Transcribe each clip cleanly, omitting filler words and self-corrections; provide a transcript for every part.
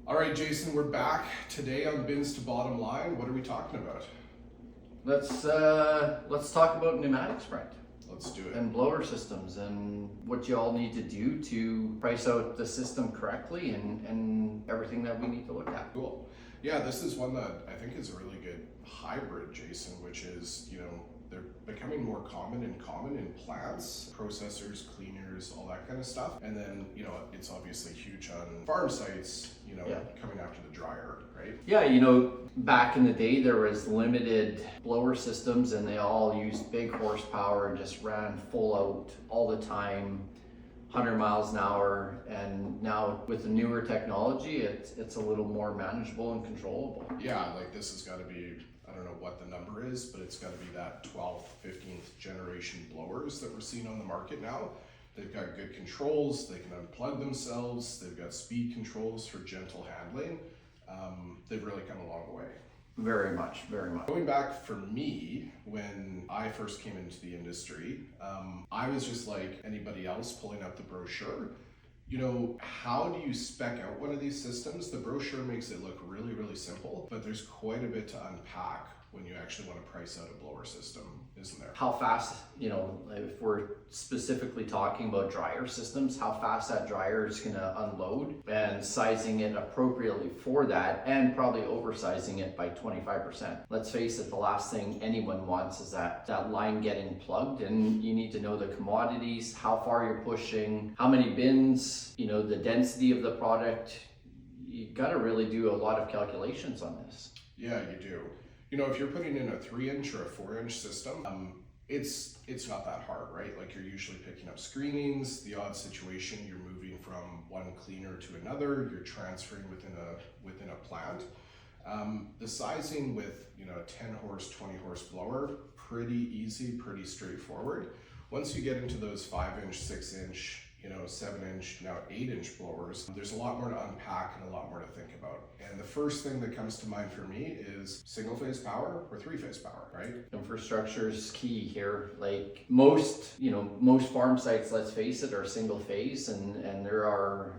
All right, Jason, we're back today on Bins to Bottom Line. What are we talking about? Let's talk about pneumatics, Brent, Let's do it. and blower systems and what you all need to do to price out the system correctly and everything that we need to look at. Cool. Yeah, this is one that I think is a really good hybrid, Jason, which is, they're becoming more common in plants, processors, cleaners, all that kind of stuff. And then, it's obviously huge on farm sites, coming after the dryer, right? Yeah, back in the day there was limited blower systems and they all used big horsepower and just ran full out all the time, 100 miles an hour. And now with the newer technology, it's a little more manageable and controllable. Yeah, like this has got to be, I don't know what the number is, but it's got to be that 12th, 15th generation blowers that we're seeing on the market now. They've got good controls, they can unplug themselves, they've got speed controls for gentle handling. They've really come a long way. Very much, very much. Going back for me, when I first came into the industry, I was just like anybody else pulling up the brochure. How do you spec out one of these systems? The brochure makes it look really, really simple, but there's quite a bit to unpack when you actually want to price out a blower system, isn't there? How fast, if we're specifically talking about dryer systems, how fast that dryer is going to unload and sizing it appropriately for that, and probably oversizing it by 25%. Let's face it, the last thing anyone wants is that line getting plugged, and you need to know the commodities, how far you're pushing, how many bins, the density of the product. You got to really do a lot of calculations on this. Yeah, you do. If you're putting in a 3-inch or a 4-inch system, it's not that hard, right? Like you're usually picking up screenings, the odd situation, you're moving from one cleaner to another, you're transferring within a plant. The sizing with, a 10 horse, 20 horse blower, pretty easy, pretty straightforward. Once you get into those 5-inch, 6-inch, 7-inch, now 8-inch blowers, there's a lot more to unpack and a lot more to think about. And the first thing that comes to mind for me is single-phase power or 3-phase power, right? Infrastructure is key here. Like most farm sites, let's face it, are single phase, and there are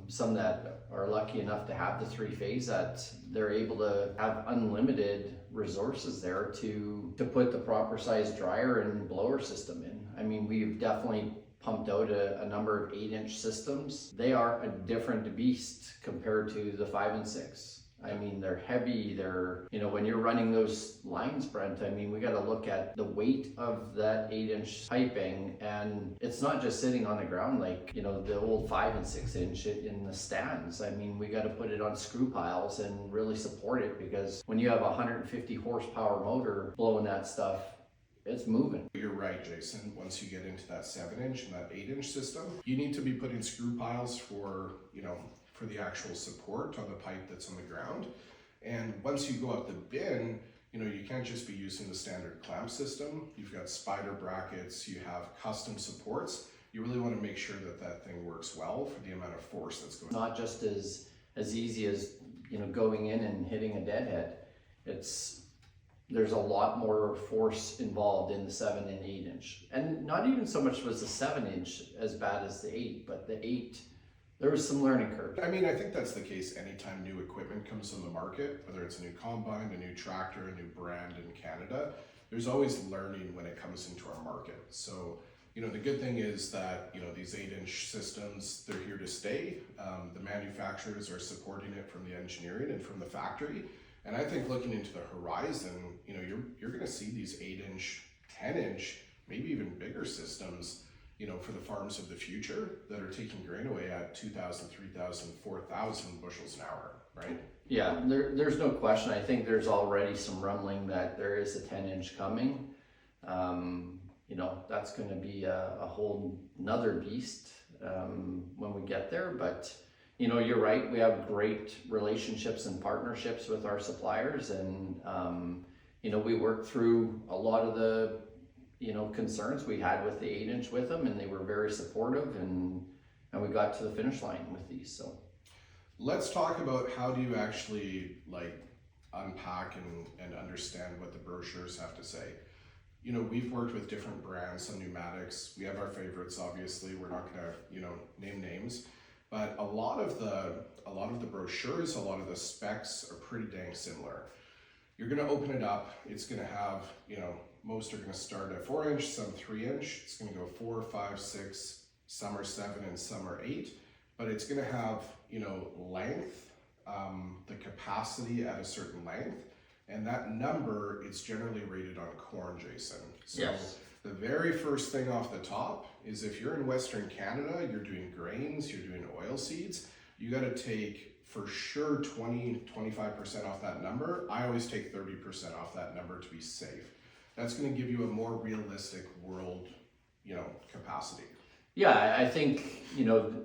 some that are lucky enough to have the 3-phase that they're able to have unlimited resources there to put the proper size dryer and blower system in. I mean, we've definitely pumped out a number of 8-inch systems. They are a different beast compared to the 5 and 6. I mean, they're heavy, when you're running those lines, Brent, I mean, we got to look at the weight of that 8-inch piping, and it's not just sitting on the ground like, the old 5 and 6-inch in the stands. I mean, we got to put it on screw piles and really support it, because when you have a 150 horsepower motor blowing that stuff, it's moving. You're right, Jason. Once you get into that 7-inch and that 8-inch system, you need to be putting screw piles for the actual support on the pipe that's on the ground. And once you go up the bin, you can't just be using the standard clamp system. You've got spider brackets, you have custom supports. You really want to make sure that thing works well for the amount of force that's going. Not just as easy as, going in and hitting a deadhead. There's a lot more force involved in the 7 and 8-inch. And not even so much was the 7-inch as bad as the 8, but the 8, there was some learning curve. I mean, I think that's the case anytime new equipment comes on the market, whether it's a new combine, a new tractor, a new brand in Canada, there's always learning when it comes into our market. So, the good thing is that, these 8-inch systems, they're here to stay. The manufacturers are supporting it from the engineering and from the factory. And I think looking into the horizon, you're going to see these 8-inch, 10-inch, maybe even bigger systems, for the farms of the future that are taking grain away at 2,000, 3,000, 4,000 bushels an hour, right? Yeah, there's no question. I think there's already some rumbling that there is a 10-inch coming. That's going to be a whole nother beast when we get there, but you're right. We have great relationships and partnerships with our suppliers, and we worked through a lot of the concerns we had with the 8-inch with them, and they were very supportive, and we got to the finish line with these. So let's talk about how do you actually unpack and understand what the brochures have to say. We've worked with different brands on pneumatics. We have our favorites, obviously. We're not going to name names. but a lot of the brochures, a lot of the specs are pretty dang similar. You're going to open it up. It's going to have, most are going to start at 4-inch, some 3-inch. It's going to go 4, 5, 6, some are 7, and some are 8. But it's going to have, length, the capacity at a certain length, and that number, it's generally rated on corn, Jason. So Yes. the very first thing off the top is if you're in Western Canada, you're doing grains, you're doing oil seeds, you got to take for sure 20-25% off that number. I always take 30% off that number to be safe. That's going to give you a more realistic world, capacity. Yeah, I think,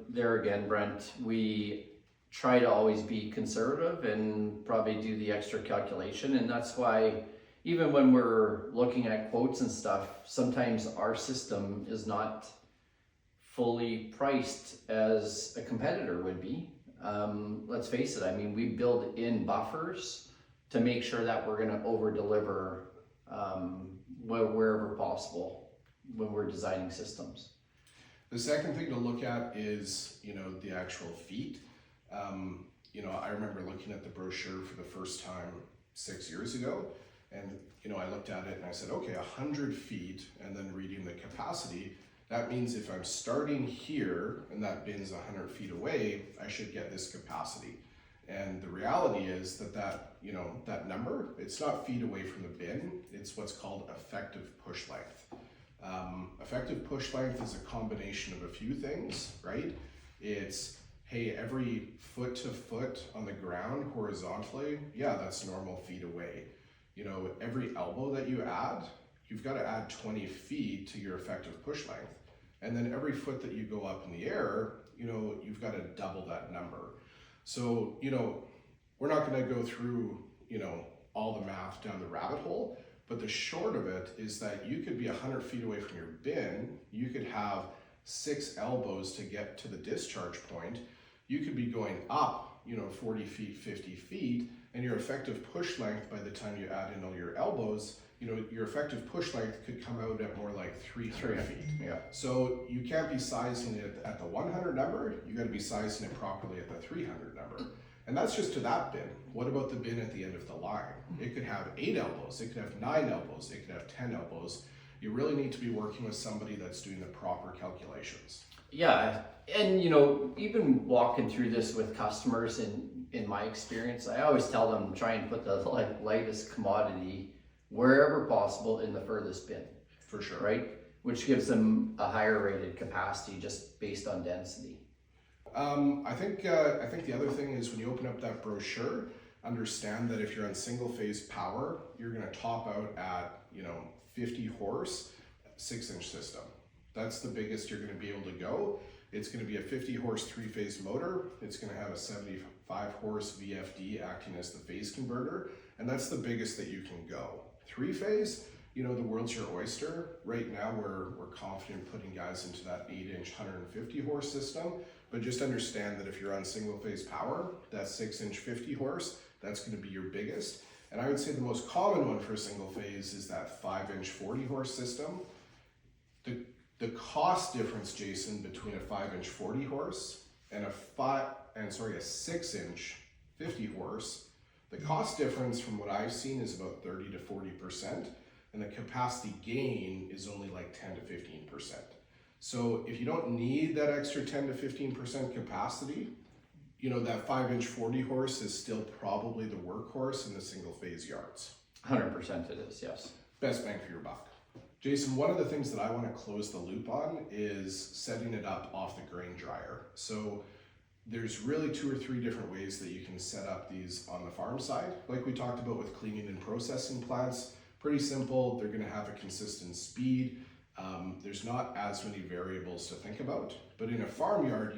there again, Brent, we try to always be conservative and probably do the extra calculation. And that's why even when we're looking at quotes and stuff, sometimes our system is not fully priced as a competitor would be. Let's face it, I mean, we build in buffers to make sure that we're going to over deliver wherever possible when we're designing systems. The second thing to look at is, the actual feet. I remember looking at the brochure for the first time 6 years ago, and, I looked at it and I said, okay, 100 feet, and then reading the capacity, that means if I'm starting here and that bin's 100 feet away, I should get this capacity. And the reality is that number, it's not feet away from the bin, it's what's called effective push length. Effective push length is a combination of a few things, right? It's, hey, every foot to foot on the ground horizontally, yeah, that's normal feet away. Every elbow that you add, you've got to add 20 feet to your effective push length. And then every foot that you go up in the air, you've got to double that number. So, we're not going to go through, all the math down the rabbit hole, but the short of it is that you could be 100 feet away from your bin, you could have 6 elbows to get to the discharge point, you could be going up, 40 feet, 50 feet, and your effective push length by the time you add in all your elbows, your effective push length could come out at more like 300 feet. Yeah. So you can't be sizing it at the 100 number, you got to be sizing it properly at the 300 number. And that's just to that bin. What about the bin at the end of the line? It could have 8 elbows, it could have 9 elbows, it could have 10 elbows. You really need to be working with somebody that's doing the proper calculations. Yeah, and even walking through this with customers in my experience, I always tell them try and put the lightest commodity wherever possible in the furthest bin. For sure. Right? Which gives them a higher rated capacity just based on density. I think the other thing is when you open up that brochure, understand that if you're on single phase power, you're going to top out at 50 horse 6-inch system. That's the biggest you're going to be able to go. It's going to be a 50 horse 3-phase motor. It's going to have a 75 horse VFD acting as the phase converter, and that's the biggest that you can go. 3-phase, the world's your oyster. Right now we're confident putting guys into that 8-inch 150 horse system, but just understand that if you're on single phase power, that 6-inch 50 horse, that's going to be your biggest. And I would say the most common one for single phase is that 5-inch 40 horse system. The cost difference, Jason, between a 5-inch 40 horse and a 6-inch 50 horse, the cost difference from what I've seen is about 30 to 40%, and the capacity gain is only like 10 to 15%. So if you don't need that extra 10 to 15% capacity, that 5-inch 40 horse is still probably the workhorse in the single phase yards. 100% it is, yes. Best bang for your buck. Jason, one of the things that I want to close the loop on is setting it up off the grain dryer. So there's really 2 or 3 different ways that you can set up these on the farm side. Like we talked about with cleaning and processing plants, pretty simple. They're going to have a consistent speed. There's not as many variables to think about, but in a farmyard,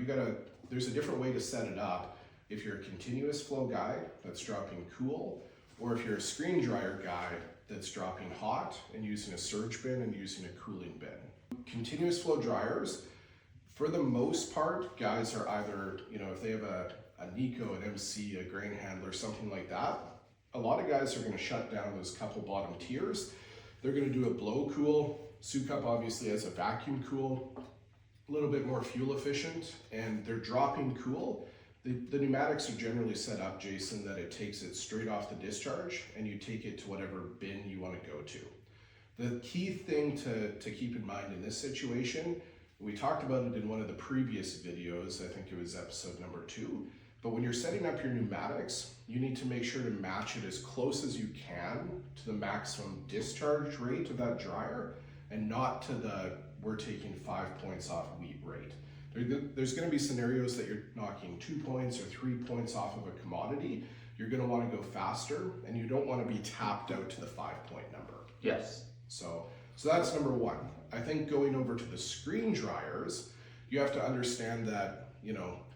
there's a different way to set it up. If you're a continuous flow guy that's dropping cool, or if you're a screen dryer guy that's dropping hot and using a surge bin and using a cooling bin. Continuous flow dryers, for the most part, guys are either, if they have a Nico, an MC, a grain handler, something like that, a lot of guys are going to shut down those couple bottom tiers. They're going to do a blow cool. Sukup obviously has a vacuum cool. a little bit more fuel efficient, and they're dropping cool. The pneumatics are generally set up, Jason, that it takes it straight off the discharge and you take it to whatever bin you want to go to. The key thing to keep in mind in this situation, we talked about it in one of the previous videos, I think it was episode number 2, but when you're setting up your pneumatics, you need to make sure to match it as close as you can to the maximum discharge rate of that dryer and not to the we're taking 5 points off wheat rate. There's going to be scenarios that you're knocking 2 points or 3 points off of a commodity. You're going to want to go faster and you don't want to be tapped out to the 5-point number. Yes. So that's number 1. I think going over to the screen dryers, you have to understand that,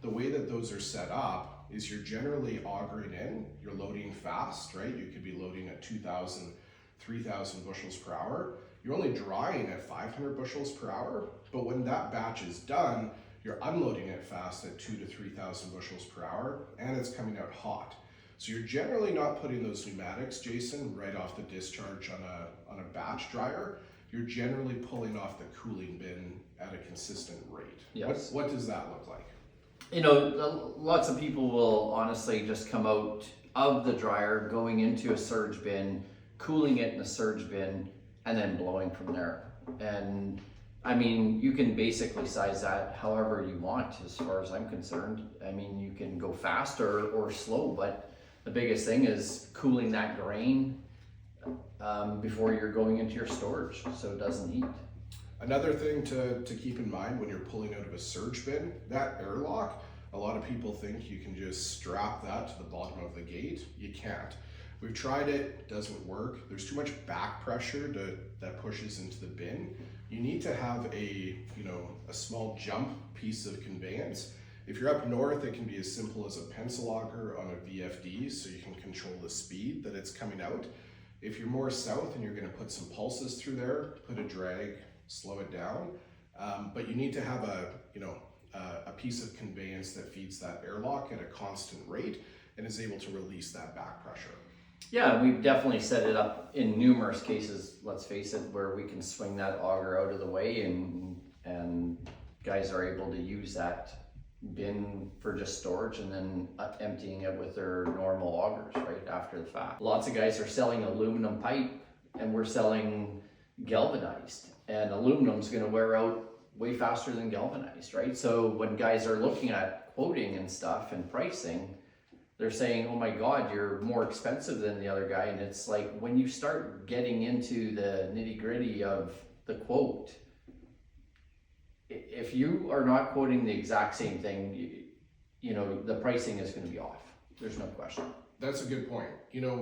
the way that those are set up is you're generally augering in, you're loading fast, right? You could be loading at 2,000, 3,000 bushels per hour. You're only drying at 500 bushels per hour, but when that batch is done, you're unloading it fast at 2,000 to 3,000 bushels per hour, and it's coming out hot. So you're generally not putting those pneumatics, Jason, right off the discharge on a batch dryer. You're generally pulling off the cooling bin at a consistent rate. Yes. What does that look like? Lots of people will honestly just come out of the dryer, going into a surge bin, cooling it in a surge bin, and then blowing from there. And I mean, you can basically size that however you want as far as I'm concerned. I mean, you can go fast or slow, but the biggest thing is cooling that grain before you're going into your storage so it doesn't heat. Another thing to keep in mind when you're pulling out of a surge bin, that airlock, a lot of people think you can just strap that to the bottom of the gate. You can't. We've tried it, doesn't work. There's too much back pressure that pushes into the bin. You need to have a small jump piece of conveyance. If you're up north, it can be as simple as a pencil auger on a VFD so you can control the speed that it's coming out. If you're more south and you're going to put some pulses through there, put a drag, slow it down. But you need to have a piece of conveyance that feeds that airlock at a constant rate and is able to release that back pressure. Yeah, we've definitely set it up in numerous cases, let's face it, where we can swing that auger out of the way and guys are able to use that bin for just storage and then emptying it with their normal augers right after the fact. Lots of guys are selling aluminum pipe and we're selling galvanized, and aluminum's going to wear out way faster than galvanized, right? So when guys are looking at quoting and stuff and pricing, they're saying, oh my God, you're more expensive than the other guy. And it's like, when you start getting into the nitty gritty of the quote, if you are not quoting the exact same thing, the pricing is going to be off. There's no question. That's a good point.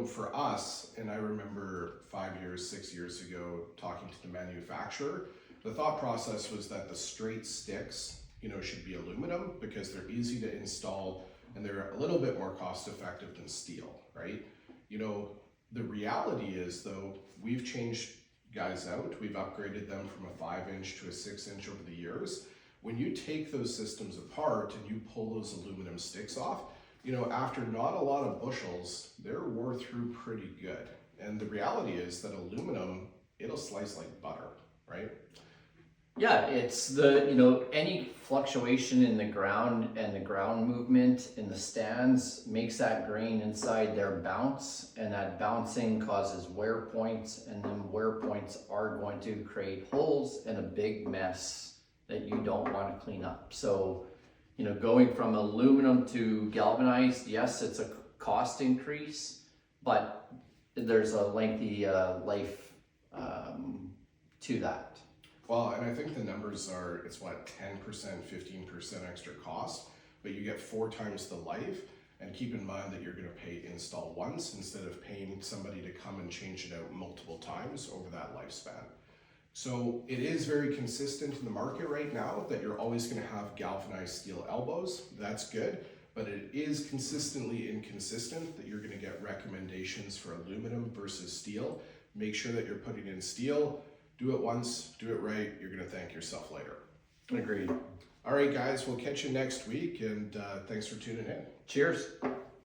For us, and I remember 5 years, 6 years ago, talking to the manufacturer, the thought process was that the straight sticks, should be aluminum because they're easy to install and they're a little bit more cost effective than steel, right? The reality is though, we've changed guys out. We've upgraded them from a 5-inch to a 6-inch over the years. When you take those systems apart and you pull those aluminum sticks off, after not a lot of bushels, they're wore through pretty good. And the reality is that aluminum, it'll slice like butter, right? Yeah, it's any fluctuation in the ground and the ground movement in the stands makes that grain inside there bounce, and that bouncing causes wear points, and then wear points are going to create holes and a big mess that you don't want to clean up. So, going from aluminum to galvanized, yes, it's a cost increase, but there's a lengthy life to that. Well, and I think the numbers are, it's 10%, 15% extra cost, but you get 4 times the life. And keep in mind that you're going to pay install once instead of paying somebody to come and change it out multiple times over that lifespan. So it is very consistent in the market right now that you're always going to have galvanized steel elbows. That's good, but it is consistently inconsistent that you're going to get recommendations for aluminum versus steel. Make sure that you're putting in steel. Do it once, do it right, you're going to thank yourself later. Agreed. All right, guys, we'll catch you next week, and thanks for tuning in. Cheers.